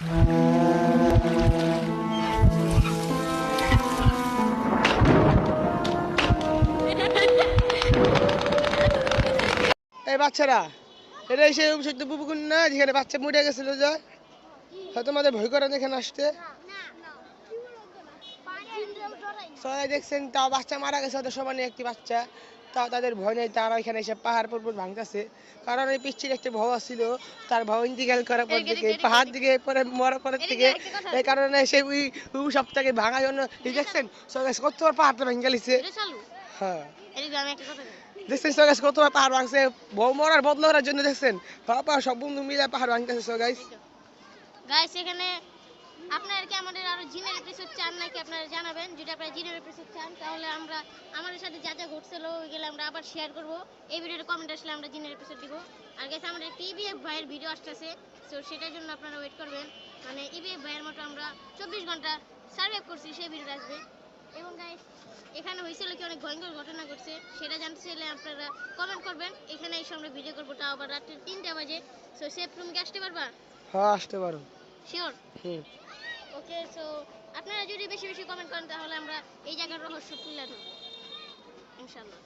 এই বাচ্চারা, এটা সেই অভিষিক্ত পুকুর না যেখানে বাচ্চা মরে গেছিল, যা হয়তো তোমাদের ভয় করে এখানে আসতে। সবাই দেখছেন, তাও বাচ্চা মারা গেছে ওদের সমানে একটি বাচ্চা, তাও তাদের ভয় নেই, তারা এখানে এসে পাহাড় পর্বত ভাঙতেছে। কারণ এই পিচ্ছির একটা ভাও ছিল, তার ভাও ইন্তিকাল করার পর থেকে পাহাড় দিকে পরে মরার পরের থেকে এই কারণে সে ওই সপ্তাহে ভাঙার জন্য দেখছেন কতবার পাহাড়টা ভেঙে গেছে। হ্যাঁ দেখছেন সগাইস কতবার পাহাড় ভাঙছে, বউ মরার বদল করার জন্য। দেখছেন বাবা সব বন্ধু মিলে পাহাড় ভাঙতেছে। সগাইস গাইস এখানে আপনারা কি আমাদের আরো জিনের এপিসোড চান নাকি আপনারা জানাবেন। যদি আপনারা জিনের এপিসোড চান তাহলে আমরা আমাদের সাথে যা যা ঘটছিল ওইগুলো আমরা আবার শেয়ার করব। এই ভিডিওতে কমেন্ট আসলে আমরা জিনের এপিসোড দিব। আর গাইস আমাদের একটা ইবিএফ ভাইয়ের ভিডিও আসতেছে, সো সেটার জন্য আপনারা ওয়েট করবেন। মানে ইবিএফ ভাইয়ের মতো আমরা 24 ঘন্টা সার্ভাইভ করছি, সেই ভিডিওটা আসবে। এবং গাইস এখানে হয়েছিল কি অনেক ভয়ঙ্কর ঘটনা ঘটছে, সেটা জানতে চাইলে আপনারা কমেন্ট করবেন। এখানে এসে আমরা ভিডিও করবো, তাও আবার রাত্রে 3টা বাজে। সো সেফ তুমি কি আসতে পারবা? হ্যাঁ আসতে পারো। শিওর? ওকে, সো আপনারা যদি বেশি বেশি কমেন্ট করেন তাহলে আমরা এই জায়গার রহস্য তুলে ধরব ইনশাআল্লাহ।